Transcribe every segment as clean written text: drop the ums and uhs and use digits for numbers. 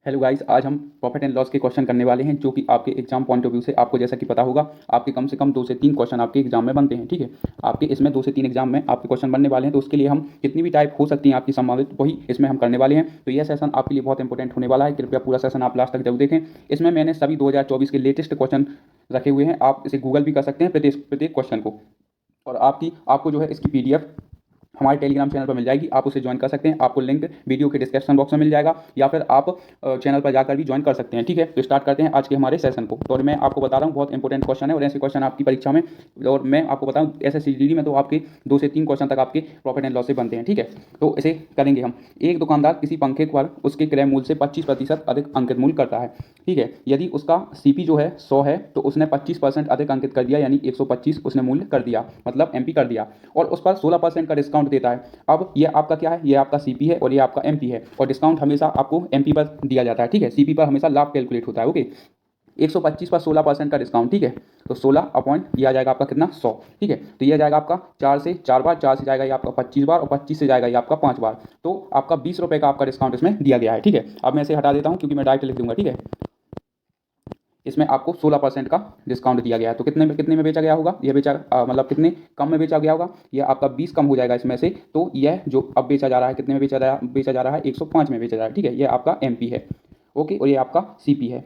Hello guys, आज हम profit and loss के क्वेश्चन करने वाले हैं जो कि आपके एग्जाम पॉइंट ऑफ व्यू से आपको जैसा कि पता होगा आपके कम से कम 2 से 3 क्वेश्चन आपके एग्जाम में बनते हैं। ठीक है, आपके इसमें 2 से 3 एग्जाम में आपके क्वेश्चन बनने वाले हैं, तो उसके लिए हम कितनी भी टाइप हो सकती हैं आपकी संभावित वही इसमें हम करने वाले हैं। तो यह सेशन आपके लिए बहुत इंपॉर्टेंट होने वाला है, कृपया पूरा सेशन आप लास्ट तक जरूर देखें। इसमें मैंने सभी 2024 के लेटेस्ट क्वेश्चन रखे हुए हैं, आप इसे गूगल भी कर सकते हैं प्रत्येक प्रत्येक क्वेश्चन को। और आपको जो है इसकी पीडीएफ हमारे टेलीग्राम चैनल पर मिल जाएगी, आप उसे ज्वाइन कर सकते हैं। आपको लिंक वीडियो के डिस्क्रिप्शन बॉक्स में मिल जाएगा या फिर आप चैनल पर जाकर भी ज्वाइन कर सकते हैं। ठीक है, तो स्टार्ट करते हैं आज के हमारे सेशन को। और मैं आपको बता रहा हूँ बहुत इंपॉर्टेंट क्वेश्चन है और ऐसे क्वेश्चन आपकी परीक्षा में, और मैं आपको बताऊँ SSCGD में तो आपके 2 से 3 क्वेश्चन तक आपके प्रॉफिट एंड लॉस से बनते हैं। ठीक है, तो इसे करेंगे हम। एक दुकानदार किसी पंखे पर उसके क्रय मूल्य से 25% अधिक अंकित मूल्य करता है। ठीक है, यदि उसका CP जो है 100 है तो उसने 25% अधिक अंकित कर दिया, यानी 125 उसने मूल्य कर दिया, मतलब MP कर दिया, और उस पर 16% का डिस्काउंट देता है। अब ये आपका क्या है, ये आपका CP है और ये आपका MP है, और डिस्काउंट हमेशा आपको MP पर दिया जाता है। ठीक है, CP पर हमेशा लाभ कैलकुलेट होता है। ओके, 125 पर 16% का डिस्काउंट। ठीक है, तो 16 अपॉइंट यह आ जाएगा आपका कितना, 100। ठीक है, तो यह जाएगा आपका 4 से 4 बार, 4 से जाएगा ये आपका 25 बार, और 25 से जाएगा ये आपका 5 बार। तो आपका 20 रुपये का आपका डिस्काउंट इसमें दिया गया है। ठीक है, अब मैं इसे हटा देता हूँ क्योंकि मैं डायरेक्ट लिख दूंगा। ठीक है, इसमें आपको 16% का डिस्काउंट दिया गया है। तो कितने में बेचा गया होगा, यह मतलब कितने कम में बेचा गया होगा, यह आपका 20 कम हो जाएगा इसमें से। तो यह जो अब बेचा जा रहा है कितने में बेचा जा रहा है 105 में बेचा जा रहा है। ठीक है, यह आपका MP है। ओके, और ये आपका CP है।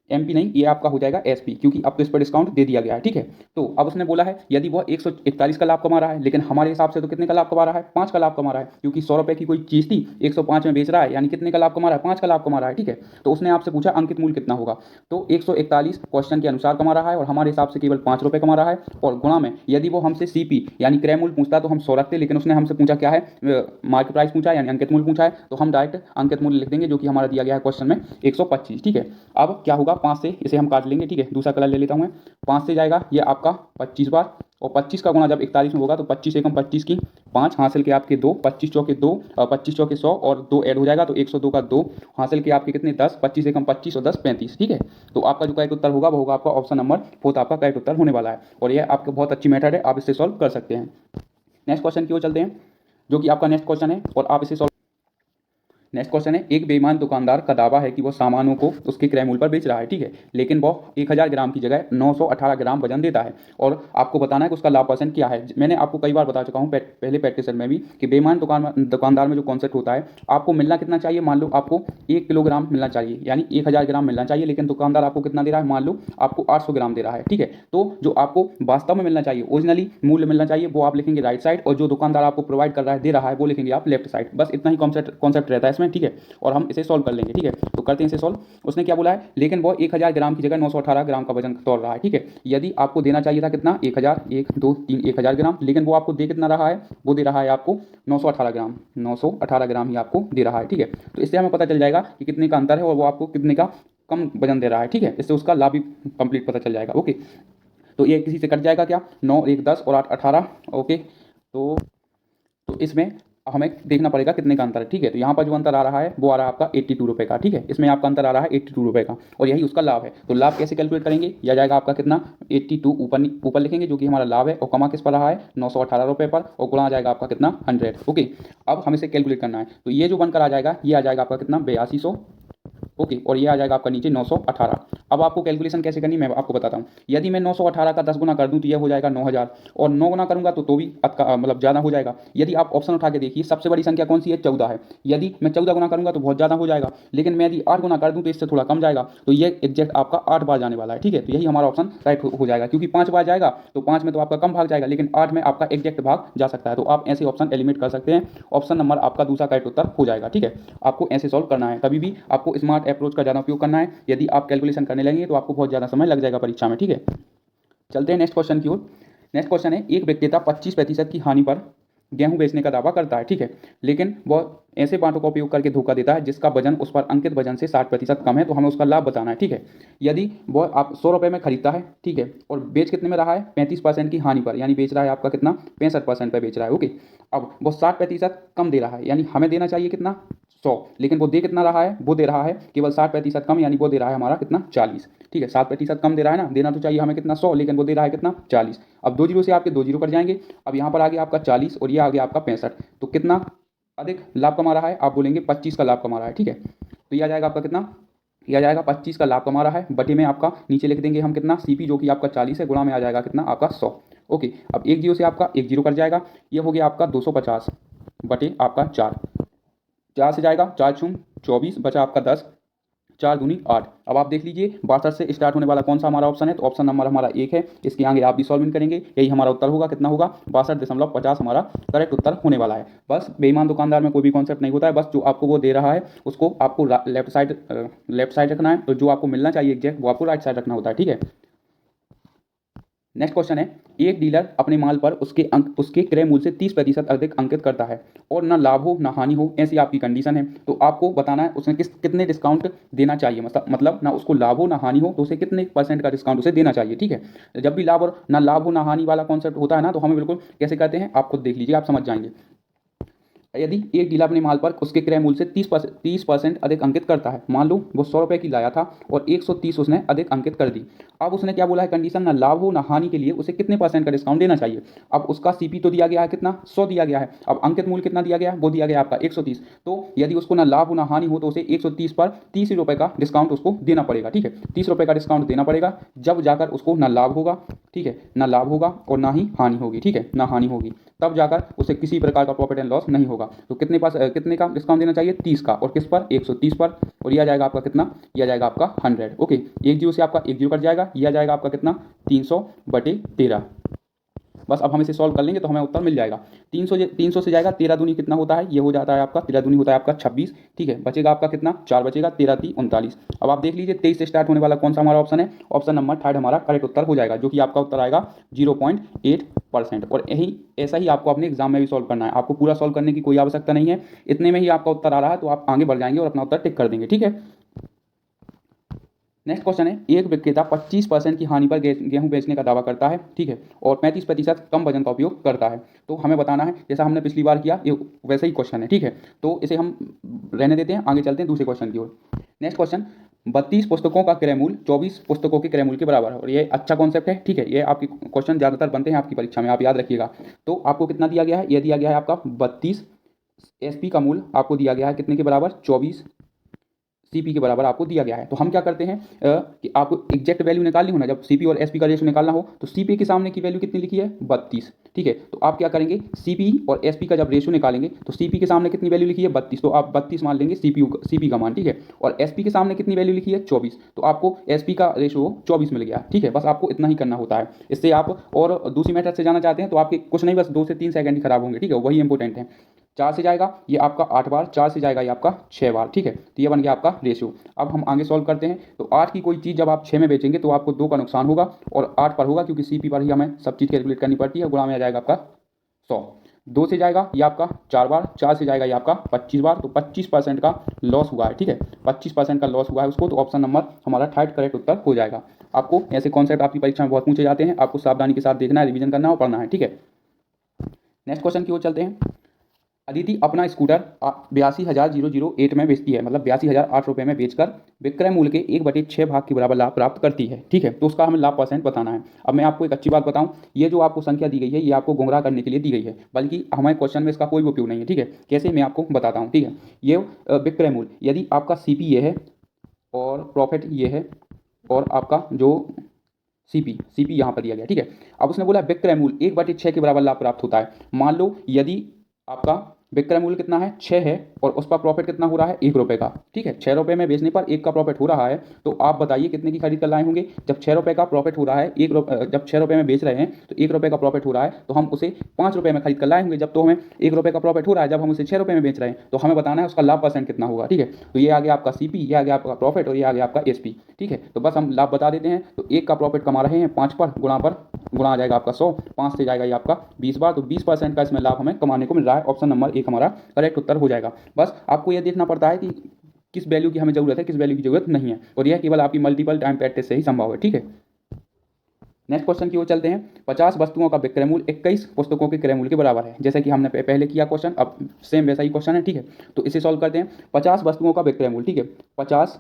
MP नहीं, ये आपका हो जाएगा SP, क्योंकि अब तो इस पर डिस्काउंट दे दिया गया है। ठीक है, तो अब उसने बोला है यदि वह 141 का लाभ कमा रहा है, लेकिन हमारे हिसाब से तो कितने का लाभ कमा रहा है, 5 का लाभ कमा रहा है, क्योंकि 100 रुपये की कोई चीज़ थी 105 में बेच रहा है, यानी कितने का लाभ कमा रहा है, 5 का लाभ कमा रहा है। ठीक है, तो उसने आपसे पूछा अंकित मूल्य कितना होगा, तो 141 क्वेश्चन के अनुसार कमा रहा है और हमारे हिसाब से केवल 5 रुपये कमा रहा है। और गुणा में यदि वो हमसे CP यानी क्रय मूल्य पूछता तो हम 100 रखते, लेकिन उसने हमसे पूछा क्या है, मार्केट प्राइस पूछा है, यानी अंकित मूल्य पूछा है, तो हम डायरेक्ट अंकित मूल्य लिख देंगे जो कि हमारा दिया गया है क्वेश्चन में 125। ठीक है, अब क्या होगा, 5 से इसे हम काट लेंगे। ठीक है, दूसरा कलर ले लेता हूँ मैं। 5 से जाएगा ये आपका 25 बार, और 25 का गुणा जब 41 में होगा तो 25 एकम 25 की 5 हासिल के आपके 2, 25 चौके 2, 25 चौके 100 और 2 ऐड हो जाएगा तो 102 का 2 हासिल के आपके कितने 10, 25 एकम 25 और 10 35। ठीक है, तो आपका जो करेक्ट उत्तर होगा वो होगा आपका ऑप्शन नंबर 4 आपका करेक्ट उत्तर होने वाला है। और यह आपका बहुत अच्छी मेथड है, आप इसे सॉल्व कर सकते हैं। नेक्स्ट क्वेश्चन की ओर चलते हैं, जो कि आपका नेक्स्ट क्वेश्चन है, और आप इसे सॉल्व। नेक्स्ट क्वेश्चन है, एक बेईमान दुकानदार का दावा है कि वह सामानों को उसके क्रय मूल्य पर बेच रहा है। ठीक है, लेकिन वह 1000 ग्राम की जगह 918 ग्राम वजन देता है, और आपको बताना है कि उसका लाभ परसेंट क्या है। मैंने आपको कई बार बता चुका हूँ पहले प्रैक्टिस में भी कि बेईमान दुकानदार में जो कॉन्सेप्ट होता है, आपको मिलना कितना चाहिए, मान लो आपको 1 किलोग्राम मिलना चाहिए, यानी 1000 ग्राम मिलना चाहिए, लेकिन दुकानदार आपको कितना दे रहा है, मान लो आपको 800 ग्राम दे रहा है। ठीक है, तो जो आपको वास्तव में मिलना चाहिए, ओरिजिनली मूल्य मिलना चाहिए, वो आप लिखेंगे राइट साइड, और जो दुकानदार आपको प्रोवाइड कर रहा है, दे रहा है, वो लिखेंगे आप लेफ्ट साइड। बस इतना ही कॉन्सेप्ट रहता है इसमें। ठीक है, और हम इसे सॉल्व कर लेंगे। ठीक है, तो करते हैं इसे सॉल्व। उसने क्या बोला है, लेकिन वो 1000 ग्राम की जगह 918 ग्राम का वजन तोड़ रहा है। ठीक है, यदि आपको देना चाहिए था कितना, 1000, 1 2 3 1000 ग्राम, लेकिन वो आपको दे कितना रहा है, वो दे रहा है आपको 918 ग्राम, 918 ग्राम ही आपको दे रहा है। ठीक है, तो इससे हमें पता चल जाएगा कि कितने का अंतर है और वो आपको कितने का कम वजन दे रहा है। ठीक है, इससे उसका लाभ भी कंप्लीट पता चल जाएगा। ओके, तो ये किसी से कट जाएगा क्या, 9 1 10 और 8 18। ओके, तो इसमें हमें देखना पड़ेगा कितने का अंतर है। ठीक है, तो यहाँ पर जो अंतर आ रहा है वो आ रहा है आपका 82 रुपये का। ठीक है, इसमें आपका अंतर आ रहा है 82 रुपये का, और यही उसका लाभ है। तो लाभ कैसे कैलकुलेट करेंगे, यह जाएगा आपका कितना 82 ऊपर लिखेंगे जो कि हमारा लाभ है, और कमा किस पर रहा है 918 रुपये पर, और गुणा आ जाएगा आपका कितना 100। ओके, अब हम इसे कैलकुलेट करना है, तो ये जो बनकर आ जाएगा ये आ जाएगा आपका कितना 8200। ओके, और ये आ जाएगा आपका नीचे 918। अब आपको कैलकुलेशन कैसे करनी मैं आपको बताता हूँ। यदि मैं 918 का 10 गुना कर दूँ तो यह हो जाएगा 9000, और 9 गुना करूँगा तो भी मतलब ज़्यादा हो जाएगा। यदि आप ऑप्शन उठा के देखिए, सबसे बड़ी संख्या कौन सी है, 14 है। यदि मैं 14 गुना करूँगा तो बहुत ज़्यादा हो जाएगा, लेकिन मैं यदि 8 गुना कर दूँ तो इससे थोड़ा कम जाएगा, तो ये एग्जैक्ट आपका 8 बार जाने वाला है। ठीक है, तो यही हमारा ऑप्शन राइट हो जाएगा, क्योंकि 5 बार जाएगा तो 5 में तो आपका कम भाग जाएगा, लेकिन 8 में आपका एग्जैक्ट भाग जा सकता है। तो आप ऐसे ऑप्शन एलिमिनेट कर सकते हैं, ऑप्शन नंबर आपका दूसरा करेक्ट उत्तर हो जाएगा। ठीक है, आपको ऐसे सॉल्व करना है, कभी भी आपको स्मार्ट अप्रोच का ज़्यादा उपयोग करना है। यदि आप कैलकुलेशन करने लगेंगे तो आपको बहुत ज़्यादा समय लग जाएगा परीक्षा में। ठीक है, चलते हैं नेक्स्ट क्वेश्चन की ओर। नेक्स्ट क्वेश्चन है, एक विक्रेता 25% की हानि पर गेहूं बेचने का दावा करता है। ठीक है, लेकिन वह ऐसे बांटों का उपयोग करके धोखा देता है जिसका वजन उस पर अंकित वजन से 60% कम है, तो हमें उसका लाभ बताना है। ठीक है, यदि वह आप 100 रुपये में खरीदता है, ठीक है, और बेच कितने में रहा है 35% की हानि पर, यानी बेच रहा है आपका कितना 65% पर बेच रहा है। ओके, अब वो 60% कम दे रहा है, यानी हमें देना चाहिए कितना 100, लेकिन वो दे कितना रहा है, वो दे रहा है केवल 60% कम, यानी वो दे रहा है हमारा कितना 40। ठीक है, 7% कम दे रहा है ना, देना तो चाहिए हमें कितना 100, लेकिन वो दे रहा है कितना 40। अब 2 जीरो से आपके 2 जीरो कट जाएंगे, अब यहाँ पर आ गया आपका 40 और ये आ गया आपका 65, तो कितना अधिक लाभ कमा रहा है, आप बोलेंगे 25 का लाभ कमा रहा है। ठीक है, तो ये आ जाएगा आपका कितना किया जाएगा 25 का लाभ कमा रहा है, बटे में आपका नीचे लिख देंगे हम कितना सीपी जो कि आपका 40 है, गुणा में आ जाएगा कितना आपका 100। ओके, अब एक जीरो से आपका एक जीरो कट जाएगा, ये हो गया आपका 250 बटे आपका 4, 4 से जाएगा 4 छूम 24 बचा आपका 10, 4 दूनी 8। अब आप देख लीजिए 62 से स्टार्ट होने वाला कौन सा हमारा ऑप्शन है, तो ऑप्शन नंबर हमारा 1 है। इसके आगे आप भी सॉल्विंग करेंगे, यही हमारा उत्तर होगा, कितना होगा 62.50 हमारा करेक्ट उत्तर होने वाला है। बस बेईमान दुकानदार में कोई भी कॉन्सेप्ट नहीं होता है, बस जो आपको वो दे रहा है उसको आपको लेफ्ट साइड रखना है, तो जो आपको मिलना चाहिए एग्जैक्ट वो आपको राइट साइड रखना होता है, ठीक है। नेक्स्ट क्वेश्चन है, एक डीलर अपने माल पर उसके क्रय मूल्य से 30% अधिक अंकित करता है और ना लाभ हो ना हानि हो, ऐसी आपकी कंडीशन है। तो आपको बताना है उसने कितने डिस्काउंट देना चाहिए, मतलब ना उसको लाभ हो ना हानि हो तो उसे कितने % का डिस्काउंट उसे देना चाहिए, ठीक है। जब भी लाभ हो ना हानि वाला कॉन्सेप्ट होता है ना, तो हमें बिल्कुल कैसे कहते हैं आप खुद देख लीजिए, आप समझ जाएंगे। यदि एक डीलर अपने माल पर उसके क्रय मूल्य से 30% अधिक अंकित करता है, मान लो वो 100 रुपये की लाया था और 130 उसने अधिक अंकित कर दी। अब उसने क्या बोला है कंडीशन, ना लाभ हो ना हानि के लिए उसे कितने % का डिस्काउंट देना चाहिए। अब उसका सीपी तो दिया गया है कितना 100 दिया गया है, अब अंकित मूल्य कितना दिया गया है, वो दिया गया आपका 130। तो यदि उसको ना लाभ हो ना हानि हो तो उसे 130 पर 30 रुपये का डिस्काउंट उसको देना पड़ेगा, ठीक है। 30 रुपये का डिस्काउंट देना पड़ेगा, जब जाकर उसको ना लाभ होगा, ठीक है, ना लाभ होगा और ना ही हानि होगी, ठीक है, ना हानि होगी, तब जाकर उसे किसी प्रकार का प्रॉफिट एंड लॉस नहीं होगा। तो कितने का डिस्काउंट देना चाहिए 30 का, और किस पर 130 पर, और यह आ जाएगा आपका कितना, यह आ जाएगा आपका 100। ओके, एक जीरो से आपका एक जीरो कट जाएगा, यह आ जाएगा आपका कितना 300 बटे 13। बस अब हम इसे सॉल्व कर लेंगे तो हमें उत्तर मिल जाएगा। 300 से जाएगा 13 दूनी कितना होता है, ये हो जाता है आपका 13 दूनी होता है आपका 26, ठीक है। बचेगा आपका कितना 4 बचेगा, 13 3 39। अब आप देख लीजिए 23 से स्टार्ट होने वाला कौन सा हमारा ऑप्शन है, ऑप्शन नंबर 3 हमारा करेक्ट उत्तर हो जाएगा, जो कि आपका उत्तर आएगा 0.8%। और यही ऐसा ही आपको अपने एग्जाम में भी सॉल्व करना है, आपको पूरा सॉल्व करने की कोई आवश्यकता नहीं है, इतने में ही आपका उत्तर आ रहा है तो आप आगे बढ़ जाएंगे और अपना उत्तर टिक कर देंगे, ठीक है। नेक्स्ट क्वेश्चन है, एक विक्रेता 25% की हानि पर गेहूं बेचने का दावा करता है, ठीक है, और 35% कम वजन का उपयोग करता है। तो हमें बताना है, जैसा हमने पिछली बार किया ये वैसा ही क्वेश्चन है, ठीक है। तो इसे हम रहने देते हैं, आगे चलते हैं दूसरे क्वेश्चन की ओर। नेक्स्ट क्वेश्चन, 32 पुस्तकों का क्रय मूल्य 24 पुस्तकों के क्रय मूल्य के बराबर है, और ये अच्छा कॉन्सेप्ट है, ठीक है। ये आपके क्वेश्चन ज़्यादातर बनते हैं आपकी परीक्षा में, आप याद रखिएगा। तो आपको कितना दिया गया है, ये दिया गया है आपका 32, एसपी का मूल्य आपको दिया गया है कितने के बराबर 24, सीपी के बराबर आपको दिया गया है। तो हम क्या करते हैं कि आपको एग्जैक्ट वैल्यू निकालनी हो ना, जब सीपी और एसपी का रेशो निकालना हो, तो सीपी के सामने की वैल्यू कितनी लिखी है 32, ठीक है। तो आप क्या करेंगे, सीपी और एसपी का जब रेशो निकालेंगे तो सीपी के सामने कितनी वैल्यू लिखी है 32, तो आप 32 मान लेंगे सीपी का मान, ठीक है। और एसपी के सामने कितनी वैल्यू लिखी है 24, तो आपको एसपी का रेशो 24 मिल गया, ठीक है। बस आपको इतना ही करना होता है। इससे आप और दूसरी मेथड से जाना चाहते हैं तो आपके कुछ नहीं, बस 2 से 3 सेकंड ही खराब होंगे, ठीक है, वही इंपॉर्टेंट है। 4 से जाएगा ये आपका 8 बार, 4 से जाएगा ये आपका 6 बार, ठीक है। तो ये बन गया आपका रेशियो। अब हम आगे सॉल्व करते हैं। तो 8 की कोई चीज़ जब आप 6 में बेचेंगे तो आपको 2 का नुकसान होगा और 8 पर होगा, क्योंकि सीपी पर ही हमें सब चीज़ कैलकुलेट करनी पड़ती है। गुणा में आ जाएगा आपका 100। 2 से जाएगा ये आपका 4 बार, 4 से जाएगा ये आपका 25 बार, तो 25% का लॉस हुआ है, ठीक है। 25% का लॉस हुआ है उसको, तो ऑप्शन नंबर हमारा 3 करेक्ट उत्तर हो जाएगा। आपको ऐसे कॉन्सेप्ट आपकी परीक्षा में बहुत पूछे जाते हैं, आपको सावधानी के साथ देखना है, रिवीजन करना है और पढ़ना है, ठीक है। नेक्स्ट क्वेश्चन की ओर चलते हैं। अदिति अपना स्कूटर 82,008 में बेचती है, मतलब 82,008 रुपये में बेचकर विक्रय मूल्य के 1/6 भाग के बराबर लाभ प्राप्त करती है, ठीक है। तो उसका हमें लाभ % बताना है। अब मैं आपको एक अच्छी बात बताऊं, ये जो आपको संख्या दी गई है ये आपको गुमराह करने के लिए दी गई है, बल्कि हमारे क्वेश्चन में इसका कोई उपयोग नहीं है, ठीक है। कैसे, मैं आपको बताता हूँ, ठीक है। ये विक्रय मूल्य, यदि आपका सीपी ये है और प्रॉफिट ये है और आपका जो सीपी यहाँ पर दिया गया, ठीक है। अब उसने बोला विक्रय मूल्य 1/6 के बराबर लाभ प्राप्त होता है। मान लो यदि आपका विक्रय मूल्य कितना है 6 है और उस पर प्रॉफिट कितना हो रहा है 1 रुपये का, ठीक है। 6 रुपये में बेचने पर 1 का प्रॉफिट हो रहा है, तो आप बताइए कितने की खरीद कर लाए होंगे। जब 6 रुपये का प्रॉफिट हो रहा है, जब 6 रुपये में बेच रहे हैं तो 1 रुपये का प्रॉफिट हो रहा है, तो हम उसे 5 रुपये में खरीद कर लाए होंगे। जब तो हमें 1 रुपये का प्रॉफिट हो रहा है, जब हम उसे 6 रुपये में बेच रहे हैं, तो हमें बताना है उसका लाभ % कितना होगा, ठीक है। तो ये आ गया आपका सीपी, ये आ गया आपका प्रॉफिट और ये आ गया आपका एसपी, ठीक है। तो बस हम लाभ बता देते हैं। तो 1 का प्रॉफिट कमा रहे हैं 5 पर, गुणा आ जाएगा आपका 100, 5 से जाएगा ये आपका 20 बार, तो 20% का इसमें लाभ हमें कमाने को मिल रहा है। ऑप्शन नंबर 1 हमारा करेक्ट उत्तर हो जाएगा। बस आपको यह देखना पड़ता है कि किस वैल्यू की हमें जरूरत है, किस वैल्यू की जरूरत नहीं है, और यह केवल आपकी मल्टीपल टाइम प्रैक्टिस से ही संभव है, ठीक है। नेक्स्ट क्वेश्चन की ओर चलते हैं। 50 वस्तुओं का विक्रय मूल्य 21 पुस्तकों के क्रय मूल्य के बराबर है, जैसे कि हमने पहले किया क्वेश्चन, अब सेम वैसा ही क्वेश्चन है, ठीक है। तो इसे सॉल्व करते हैं। 50 वस्तुओं का विक्रय मूल्य, ठीक है। 50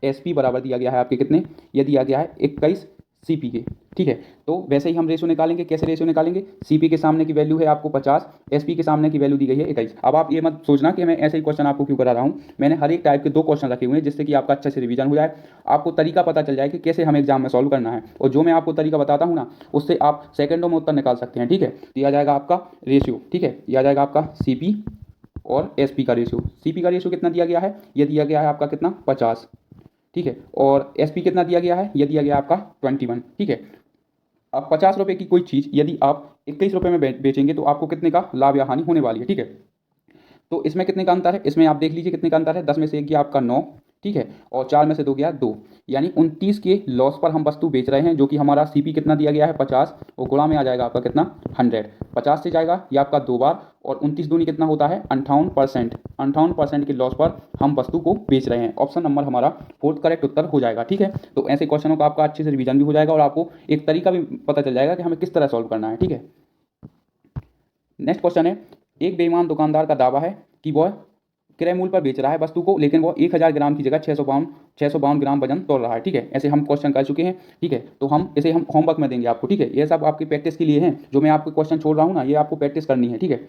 एसपी बराबर दिया गया है आपके कितने, ये दिया गया है 21 सीपी के, ठीक है। तो वैसे ही हम रेशियो निकालेंगे, कैसे रेशियो निकालेंगे, सीपी के सामने की वैल्यू है आपको 50, एसपी के सामने की वैल्यू दी गई है 21। अब आप ये मत सोचना कि मैं ऐसे ही क्वेश्चन आपको क्यों करा रहा हूँ, मैंने हर एक टाइप के 2 क्वेश्चन रखे हुए हैं जिससे कि आपका अच्छे से रिवीजन हो जाए, आपको तरीका पता चल जाए कि कैसे हमें एग्जाम में सॉल्व करना है, और जो मैं आपको तरीका बताता हूँ ना उससे आप सेकंडों में उत्तर निकाल सकते हैं, ठीक है। दिया जाएगा आपका रेशियो, ठीक है, दिया जाएगा आपका सीपी और एसपी का रेशियो। सीपी का रेशियो कितना दिया गया है, ये दिया गया है आपका कितना 50, ठीक है, और एसपी कितना दिया गया है, ये दिया गया आपका 21, ठीक है। अब 50 रुपये की कोई चीज़ यदि आप 21 रुपये में बेचेंगे तो आपको कितने का लाभ या हानि होने वाली है, ठीक है। तो इसमें कितने का अंतर है, इसमें आप देख लीजिए कितने का अंतर है, 10 में से 1 गया आपका 9, ठीक है, और 4 में से 2 गया 2, यानी 29 के लॉस पर हम वस्तु बेच रहे हैं, जो कि हमारा सीपी कितना दिया गया है 50, और गुणा में आ जाएगा आपका कितना 100, 50 से जाएगा ये आपका 2 बार, और 29 दूनी कितना होता है 58%, 58% के लॉस पर हम वस्तु को बेच रहे हैं। ऑप्शन नंबर हमारा 4th करेक्ट उत्तर हो जाएगा, ठीक है। तो ऐसे क्वेश्चनों का आपका अच्छे से रिवीजन भी हो जाएगा और आपको एक तरीका भी पता चल जाएगा कि हमें किस तरह सॉल्व करना है, ठीक है। नेक्स्ट क्वेश्चन है, एक बेईमान दुकानदार का दावा है कि वह क्रय मूल्य पर बेच रहा है वस्तु को, लेकिन वो 1000 ग्राम की जगह 652 ग्राम वजन तोल रहा है, ठीक है। ऐसे हम क्वेश्चन कर चुके हैं, ठीक है। तो हम इसे हम होमवर्क में देंगे आपको, ठीक है। ये सब आपकी प्रैक्टिस के लिए हैं, जो मैं आपको क्वेश्चन छोड़ रहा हूँ ना, ये आपको प्रैक्टिस करनी है, ठीक है।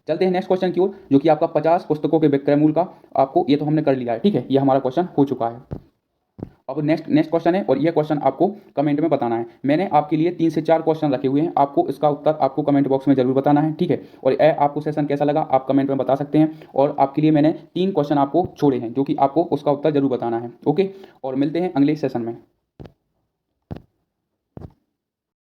चलते हैं नेक्स्ट क्वेश्चन की ओर, जो कि आपका 50 पुस्तकों के विक्रय मूल्य का, आपको ये तो हमने कर लिया है, ठीक है, ये हमारा क्वेश्चन हो चुका है। अब नेक्स्ट क्वेश्चन है, और यह क्वेश्चन आपको कमेंट में बताना है। मैंने आपके लिए 3 से 4 क्वेश्चन रखे हुए हैं, आपको इसका उत्तर आपको कमेंट बॉक्स में जरूर बताना है, ठीक है। और आपको सेशन कैसा लगा आप कमेंट में बता सकते हैं, और आपके लिए मैंने 3 क्वेश्चन आपको छोड़े हैं जो कि आपको उसका उत्तर जरूर बताना है, ओके। और मिलते हैं अगले सेशन में।